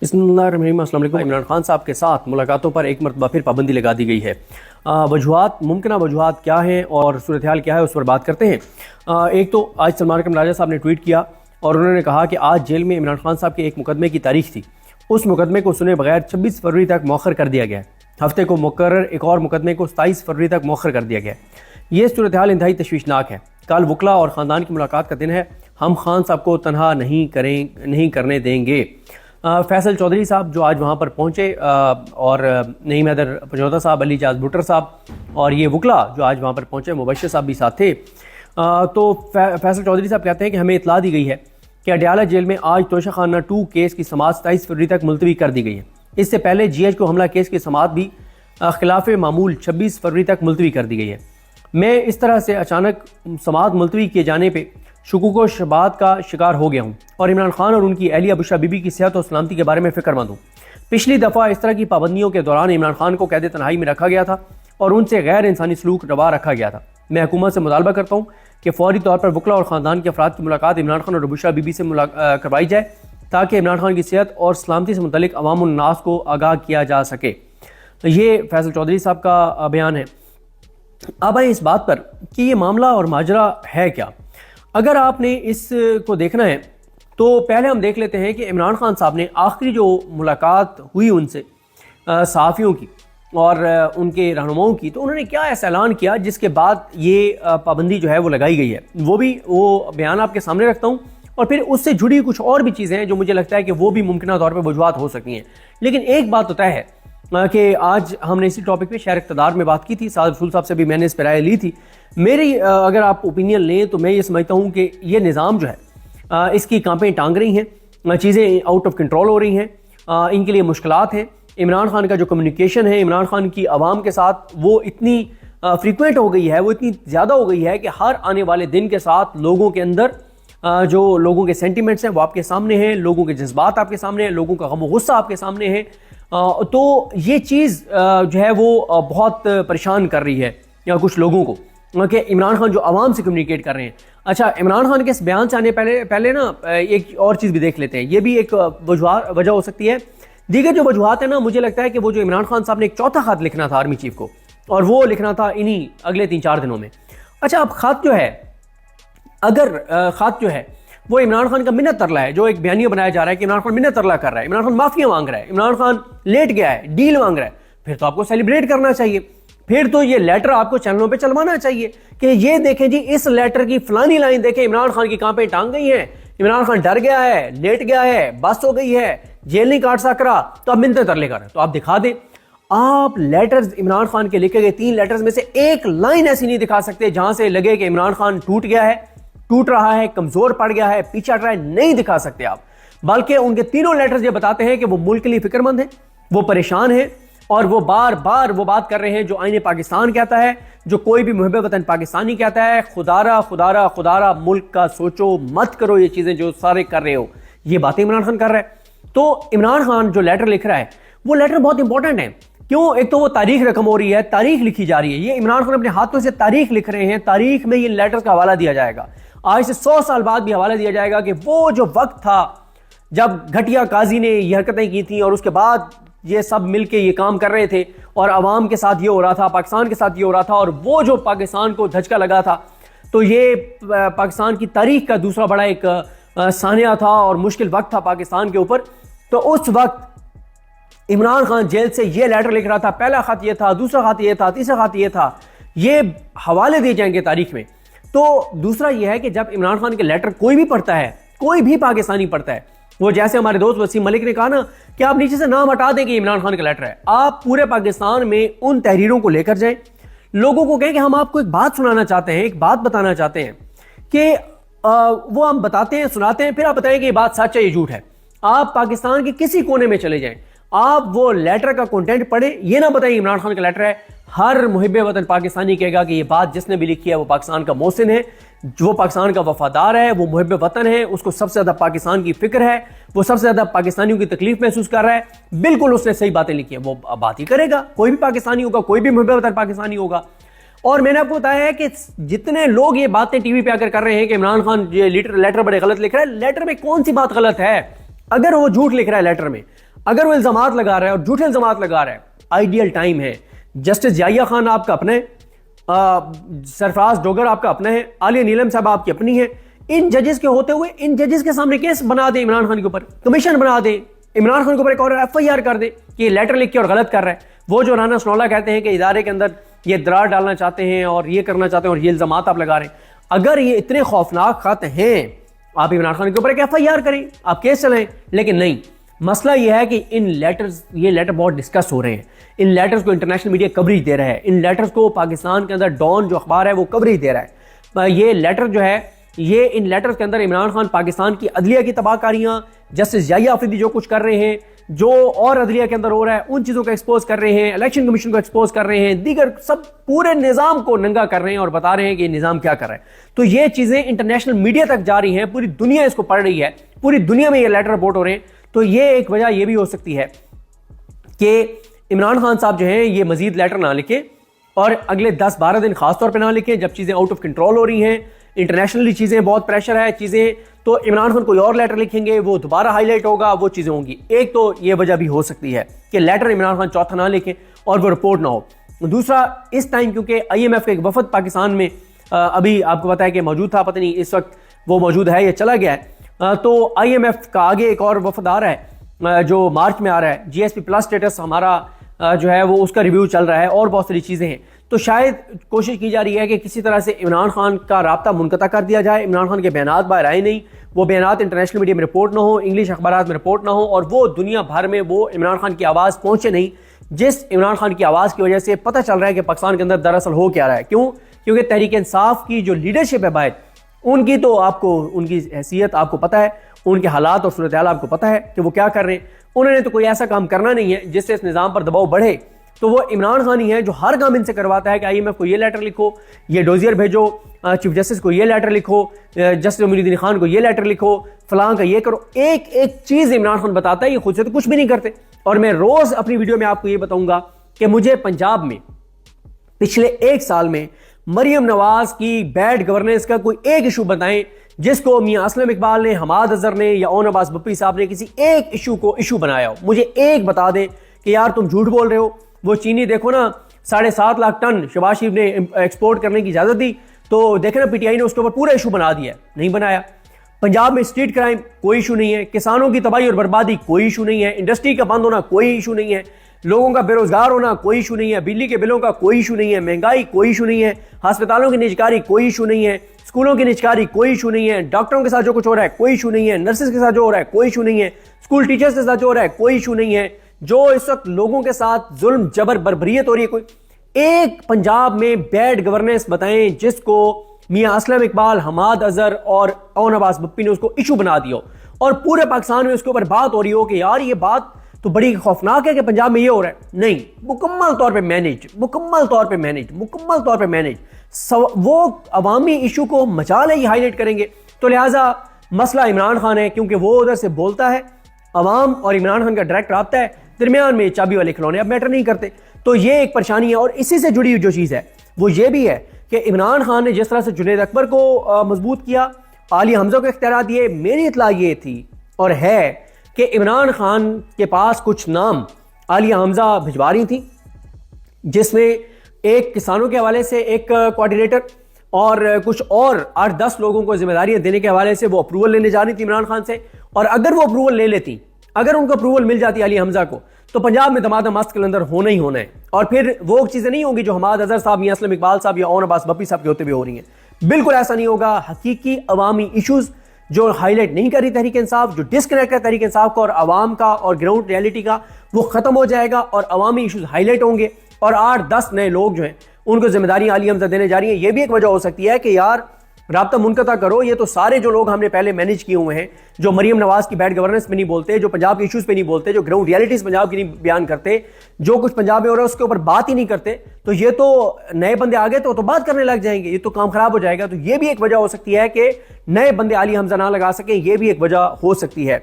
अस्सलाम वालेकुम। इमरान खान साहब के साथ मुलाकातों पर एक मरतबा फिर पाबंदी लगा दी गई है। मुमकिन वजूहात क्या हैं और सूरत हाल क्या है, उस पर बात करते हैं। एक तो आज सलमान अकरम राजा साहब ने ट्वीट किया और उन्होंने कहा कि आज जेल में इमरान खान साहब के एक मुकदमे की तारीख थी, उस मुकदमे को सुने बगैर 26 फरवरी तक मौखर कर दिया गया है। हफ्ते को मुकर्रर एक और मुकदमे को 27 फरवरी तक मौखर कर दिया गया है। ये सूरत हाल इंतहाई तशवीशनाक है। कल वकला और ख़ानदान की मुलाकात का दिन है, हम खान साहब को तनहा नहीं करने देंगे। फैसल चौधरी साहब जो आज वहाँ पर पहुँचे और नईम हैदर पंजौदा साहब, अली जाज भुट्टर साहब और ये वकला जो आज वहाँ पर पहुँचे, मुबशर साहब भी साथ थे। तो फैसल चौधरी साहब कहते हैं कि हमें इतला दी गई है कि अडयाला जेल में आज तोशाखाना 2 केस की समाअत 27 फरवरी तक मुलतवी कर दी गई है। इससे पहले GH को हमला केस की समाअत भी खिलाफ मामूल 26 फरवरी तक मुलतवी कर दी गई है। मैं इस तरह से अचानक समाअत मुलतवी किए जाने पर शुकूक व शबात का शिकार हो गया हूँ और इमरान खान और उनकी अहलिया बुशरा बीबी की सेहत और सलामती के बारे में फ़िक्रमंद हूँ। पिछली दफ़ा इस तरह की पाबंदियों के दौरान इमरान खान को कैद तन्हाई में रखा गया था और उनसे गैर इंसानी सलूक रवा रखा गया था। मैं हुकूमत से मुतालबा करता हूँ कि फौरी तौर पर वकला और ख़ानदान के अफराद की मुलाकात इमरान खान और बुशरा बीबी से करवाई जाए ताकि इमरान खान की सेहत और सलामती से मुतल्लिक अवाम उन नास को आगाह किया जा सके। तो ये फैसल चौधरी साहब का बयान है। अब आए इस बात पर कि ये मामला और माजरा है क्या। अगर आपने इसको देखना है तो पहले हम देख लेते हैं कि इमरान खान साहब ने आखिरी जो मुलाकात हुई उनसे सहाफ़ियों की और उनके रहनुमाओं की, तो उन्होंने क्या ऐसा ऐलान किया जिसके बाद ये पाबंदी जो है वो लगाई गई है। वो बयान आपके सामने रखता हूँ और फिर उससे जुड़ी कुछ और भी चीज़ें हैं जो मुझे लगता है कि वो भी मुमकिन तौर पर वजूहात हो सकती हैं। लेकिन एक बात तो तय है कि आज हमने इसी टॉपिक पे शहर इक़्तिदार में बात की थी, साद रसूल साहब से भी मैंने इस पर राय ली थी। मेरी अगर आप ओपिनियन लें तो मैं ये समझता हूँ कि ये निज़ाम जो है इसकी कांपें टांग रही हैं, चीज़ें आउट ऑफ कंट्रोल हो रही हैं, इनके लिए मुश्किलात हैं। इमरान खान का जो कम्युनिकेशन है इमरान खान की आवाम के साथ वो इतनी फ्रीक्वेंट हो गई है, वो इतनी ज़्यादा हो गई है कि हर आने वाले दिन के साथ लोगों के अंदर जो लोगों के सेंटिमेंट्स हैं वो आपके सामने हैं, लोगों के जज्बात आपके सामने हैं, लोगों का गम व गुस्सा आपके सामने है। तो ये चीज़ जो है वो बहुत परेशान कर रही है या कुछ लोगों को कि इमरान खान जो आवाम से कम्युनिकेट कर रहे हैं। अच्छा, इमरान खान के इस बयान से आने पहले ना एक और चीज़ भी देख लेते हैं, ये भी एक वजह हो सकती है। दीगर जो वजूहात है ना, मुझे लगता है कि वो जो इमरान खान साहब ने एक चौथा खत लिखना था आर्मी चीफ को और वो लिखना था इन्हीं अगले 3-4 दिनों में। अच्छा, अब खत जो है, अगर खत जो है वो इमरान खान का मिन्नत तरला है, जो एक बयानिया बनाया जा रहा है कि इमरान खान मिन्नत तरला कर रहा है, इमरान खान माफिया मांग रहा है, इमरान खान लेट गया है, डील मांग रहा है, फिर तो आपको सेलिब्रेट करना चाहिए। फिर तो ये लेटर आपको चैनलों पे चलवाना चाहिए कि ये देखें जी, इस लेटर की फलानी लाइन देखें, इमरान खान की कांपें टांग गई हैं, इमरान खान डर गया है, लेट गया है, बस हो गई है, जेल नहीं काट सक रहा, तो अब मिन्नतें तरले कर रहे हैं। तो आप दिखा दें। आप लेटर्स इमरान खान के लिखे गए 3 लेटर्स में से एक लाइन ऐसी नहीं दिखा सकते जहां से लगे कि इमरान खान टूट गया है, टूट रहा है, कमजोर पड़ गया है, पीछा हट रहा है, नहीं दिखा सकते आप। बल्कि उनके 3 लेटर्स ये बताते हैं कि वो मुल्क के लिए फिक्रमंद है, वो परेशान है और वो बार बार वो बात कर रहे हैं जो आईने पाकिस्तान कहता है, जो कोई भी मुहिब वतन पाकिस्तानी कहता है, खुदारा खुदारा खुदारा मुल्क का सोचो, मत करो ये चीजें जो सारे कर रहे हो। ये बातें इमरान खान कर रहा है। तो इमरान खान जो लेटर लिख रहा है वो लेटर बहुत इंपॉर्टेंट है। क्यों? एक तो वो तारीख रकम हो रही है, तारीख लिखी जा रही है। ये इमरान खान अपने हाथों से तारीख लिख रहे हैं, तारीख में ये लेटर्स का हवाला दिया जाएगा। आज से 100 साल बाद भी हवाला दिया जाएगा कि वो जो वक्त था जब घटिया काजी ने ये हरकतें की थी और उसके बाद ये सब मिलके ये काम कर रहे थे और अवाम के साथ ये हो रहा था, पाकिस्तान के साथ ये हो रहा था, और वो जो पाकिस्तान को धचका लगा था, तो ये पाकिस्तान की तारीख का दूसरा बड़ा एक सानिया था और मुश्किल वक्त था पाकिस्तान के ऊपर। तो उस वक्त इमरान खान जेल से ये लेटर लिख रहा था, पहला खत ये था, दूसरा खत ये था, तीसरा खत ये था, ये हवाले दिए जाएंगे तारीख में। तो दूसरा ये है कि जब इमरान खान के लेटर कोई भी पढ़ता है, कोई भी पाकिस्तानी पढ़ता है, वो जैसे हमारे दोस्त वसीम मलिक ने कहा ना कि आप नीचे से नाम हटा दें कि इमरान खान का लेटर है, आप पूरे पाकिस्तान में उन तहरीरों को लेकर जाएं, लोगों को कहें कि हम आपको एक बात सुनाना चाहते हैं, एक बात बताना चाहते हैं कि वो हम बताते हैं, सुनाते हैं, फिर आप बताएं कि ये बात सच है, ये झूठ है। आप पाकिस्तान के किसी कोने में चले जाएं, आप वो लेटर का कंटेंट पढ़ें, ये ना बताएं इमरान खान का लेटर है। हर मुहिब वतन पाकिस्तानी कहेगा कि ये बात जिसने भी लिखी है वो पाकिस्तान का मोहसिन है, जो पाकिस्तान का वफादार है, वो मुहिब वतन है, उसको सबसे ज्यादा पाकिस्तान की फिक्र है, वो सबसे ज्यादा पाकिस्तानियों की तकलीफ महसूस कर रहा है। बिल्कुल उसने सही बातें लिखी है, वो बात ही करेगा। कोई भी पाकिस्तानी होगा, कोई भी मुहिब वतन पाकिस्तानी होगा। और मैंने आपको बताया है कि जितने लोग ये बातें टीवी पे आकर कर रहे हैं कि इमरान खान ये लेटर बड़े गलत लिख रहा है, लेटर में कौन सी बात गलत है? अगर वो झूठ लिख रहा है लेटर में, اگر وہ الزامات لگا رہا ہے اور جھوٹے الزامات لگا رہا ہے، آئیڈیل ٹائم ہے، جسٹس ضیاء خان آپ کا اپنا ہے، سرفراز ڈوگر آپ کا اپنا ہے، عالیہ نیلم صاحب آپ کی اپنی ہے. ان ججز کے ہوتے ہوئے ان ججز کے سامنے کیس بنا دیں عمران خان کے اوپر، کمیشن بنا دیں، عمران خان کے اوپر ایک اور ایف آئی آر کر دیں کہ یہ لیٹر لکھ کے اور غلط کر رہا ہے. وہ جو رانا سنولا کہتے ہیں کہ ادارے کے اندر یہ درار ڈالنا چاہتے ہیں اور یہ کرنا چاہتے ہیں اور یہ الزامات آپ لگا رہے ہیں، اگر یہ اتنے خوفناک خط ہیں آپ عمران خان کے اوپر ایک ایف آئی آر کریں، آپ کیس چلائیں. لیکن نہیں، مسئلہ یہ ہے کہ ان لیٹرز، یہ لیٹر بہت ڈسکس ہو رہے ہیں، ان لیٹرز کو انٹرنیشنل میڈیا کوریج دے رہا ہے، ان لیٹرز کو پاکستان کے اندر ڈان جو اخبار ہے وہ کوریج دے رہا ہے. یہ لیٹر جو ہے، یہ ان لیٹرز کے اندر عمران خان پاکستان کی عدلیہ کی تباہ کاریاں، جسٹس ضیاء آفریدی جو کچھ کر رہے ہیں، جو اور عدلیہ کے اندر ہو رہا ہے ان چیزوں کو ایکسپوز کر رہے ہیں، الیکشن کمیشن کو ایکسپوز کر رہے ہیں، دیگر سب پورے نظام کو ننگا کر رہے ہیں اور بتا رہے ہیں کہ یہ نظام کیا کر رہا ہے. تو یہ چیزیں انٹرنیشنل میڈیا تک جا رہی ہیں، پوری دنیا اس کو پڑھ رہی ہے، پوری دنیا میں یہ لیٹر رپورٹ ہو رہے ہیں. تو یہ ایک وجہ یہ بھی ہو سکتی ہے کہ عمران خان صاحب جو ہیں یہ مزید لیٹر نہ لکھیں اور اگلے 10-12 دن خاص طور پہ نہ لکھیں جب چیزیں آؤٹ آف کنٹرول ہو رہی ہیں، انٹرنیشنلی چیزیں بہت پریشر ہے چیزیں. تو عمران خان کوئی اور لیٹر لکھیں گے، وہ دوبارہ ہائی لائٹ ہوگا، وہ چیزیں ہوں گی. ایک تو یہ وجہ بھی ہو سکتی ہے کہ لیٹر عمران خان چوتھا نہ لکھیں اور وہ رپورٹ نہ ہو. دوسرا، اس ٹائم کیونکہ آئی ایم ایف کا ایک وفد پاکستان میں ابھی آپ کو پتا ہے کہ موجود تھا، پتہ نہیں اس وقت وہ موجود ہے یا چلا گیا ہے. تو آئی ایم ایف کا آگے ایک اور وفد آ رہا ہے جو مارچ میں آ رہا ہے. جی ایس پی پلس اسٹیٹس ہمارا جو ہے وہ اس کا ریویو چل رہا ہے اور بہت ساری چیزیں ہیں. تو شاید کوشش کی جا رہی ہے کہ کسی طرح سے عمران خان کا رابطہ منقطع کر دیا جائے، عمران خان کے بیانات باہر آئے نہیں، وہ بیانات انٹرنیشنل میڈیا میں رپورٹ نہ ہو، انگلش اخبارات میں رپورٹ نہ ہو اور وہ دنیا بھر میں وہ عمران خان کی آواز پہنچے نہیں، جس عمران خان کی آواز کی وجہ سے پتہ چل رہا ہے کہ پاکستان کے اندر دراصل ہو کیا رہا ہے. کیوں؟ کیونکہ تحریک انصاف کی جو لیڈرشپ ہے باہر، ان کی تو آپ کو ان کی حیثیت آپ کو پتہ ہے، ان کے حالات اور صورتحال آپ کو پتہ ہے کہ وہ کیا کر رہے ہیں. انہوں نے تو کوئی ایسا کام کرنا نہیں ہے جس سے اس نظام پر دباؤ بڑھے. تو وہ عمران خان ہی ہے جو ہر کام ان سے کرواتا ہے کہ آئی ایم ایف کو یہ لیٹر لکھو، یہ ڈوزیئر بھیجو، چیف جسٹس کو یہ لیٹر لکھو، جسٹس امین الدین خان کو یہ لیٹر لکھو، فلاں کا یہ کرو. ایک ایک چیز عمران خان بتاتا ہے، یہ خود سے تو کچھ بھی نہیں کرتے. اور میں روز اپنی ویڈیو میں آپ کو یہ بتاؤں گا کہ مجھے پنجاب میں پچھلے 1 سال میں مریم نواز کی بیڈ گورننس کا کوئی ایک ایشو بتائیں جس کو میاں اسلم اقبال نے، حماد اظہر نے یا اون عباس بپی صاحب نے کسی ایک ایشو کو ایشو بنایا ہو. مجھے ایک بتا دیں کہ یار تم جھوٹ بول رہے ہو. وہ چینی دیکھو نا 7.5 لاکھ ٹن شہباز شریف نے ایکسپورٹ کرنے کی اجازت دی، تو دیکھیں نا پی ٹی آئی نے اس کے اوپر پورا ایشو بنا دیا ہے. نہیں بنایا. پنجاب میں اسٹریٹ کرائم کوئی ایشو نہیں ہے، کسانوں کی تباہی اور بربادی کوئی ایشو نہیں ہے، انڈسٹری کا بند ہونا کوئی ایشو نہیں ہے، لوگوں کا بے روزگار ہونا کوئی ایشو نہیں ہے، بجلی کے بلوں کا کوئی ایشو نہیں ہے، مہنگائی کوئی ایشو نہیں ہے، ہسپتالوں کی نجکاری کوئی ایشو نہیں ہے، اسکولوں کی نجکاری کوئی ایشو نہیں ہے، ڈاکٹروں کے ساتھ جو کچھ ہو رہا ہے کوئی ایشو نہیں ہے، نرسز کے ساتھ جو ہو رہا ہے کوئی ایشو نہیں ہے، اسکول ٹیچرز کے ساتھ جو ہو رہا ہے کوئی ایشو نہیں ہے، جو اس وقت لوگوں کے ساتھ ظلم جبر بربریت ہو رہی ہے کوئی ایک پنجاب میں بیڈ گورننس بتائیں جس کو میاں اسلم اقبال، حماد اظہر اور اون عباس بپی نے اس کو ایشو بنا دیا ہو اور پورے پاکستان میں اس کے اوپر بات ہو رہی ہو کہ یار یہ بات تو بڑی خوفناک ہے کہ پنجاب میں یہ ہو رہا ہے. نہیں، مکمل طور پہ مینیج وہ عوامی ایشو کو مچا لے، یہ ہائی لائٹ کریں گے. تو لہٰذا مسئلہ عمران خان ہے کیونکہ وہ ادھر سے بولتا ہے، عوام اور عمران خان کا ڈائریکٹ رابطہ ہے، درمیان میں چابی والے کھلونے اب میٹر نہیں کرتے. تو یہ ایک پریشانی ہے. اور اسی سے جڑی ہوئی جو چیز ہے وہ یہ بھی ہے کہ عمران خان نے جس طرح سے جنید اکبر کو مضبوط کیا، عالیہ حمزہ کو اختیارات دیے، میری اطلاع یہ تھی اور ہے کہ عمران خان کے پاس کچھ نام عالیہ حمزہ بھجوا رہی تھیں، جس میں ایک کسانوں کے حوالے سے ایک کوآرڈینیٹر اور کچھ اور 8-10 لوگوں کو ذمہ داریاں دینے کے حوالے سے وہ اپروول لینے جا رہی تھی عمران خان سے. اور اگر وہ اپروول لے لیتی، اگر ان کو اپروول مل جاتی عالیہ حمزہ کو، تو پنجاب میں دمادم مست کلندر ہونا ہی ہونا ہے. اور پھر وہ چیزیں نہیں ہوں گی جو حماد اظہر صاحب، میاں اسلم اقبال صاحب یا اون عباس بپی صاحب کے ہوتے ہوئے ہو رہی ہیں. بالکل ایسا نہیں ہوگا. حقیقی عوامی ایشوز جو ہائی لائٹ نہیں کر رہی تحریک انصاف، جو ڈسکنیکٹ ہے تحریک انصاف کا اور عوام کا اور گراؤنڈ ریئلٹی کا، وہ ختم ہو جائے گا اور عوامی ایشوز ہائی لائٹ ہوں گے. اور 8-10 نئے لوگ جو ہیں ان کو ذمہ داریاں عالیہ حمزہ دینے جا رہی ہیں. یہ بھی ایک وجہ ہو سکتی ہے کہ یار رابطہ منقطع کرو. یہ تو سارے جو لوگ ہم نے پہلے مینیج کیے ہوئے ہیں، جو مریم نواز کی بیڈ گورننس پہ نہیں بولتے، جو پنجاب کے ایشوز پہ نہیں بولتے، جو گراؤنڈ ریئلٹیز پنجاب کی نہیں بیان کرتے، جو کچھ پنجاب میں ہو رہا ہے اس کے اوپر بات ہی نہیں کرتے، تو یہ تو نئے بندے آ گئے تو بات کرنے لگ جائیں گے، یہ تو کام خراب ہو جائے گا. تو یہ بھی ایک وجہ ہو سکتی ہے کہ نئے بندے عالیہ حمزہ نہ لگا سکیں. یہ بھی ایک وجہ ہو سکتی ہے.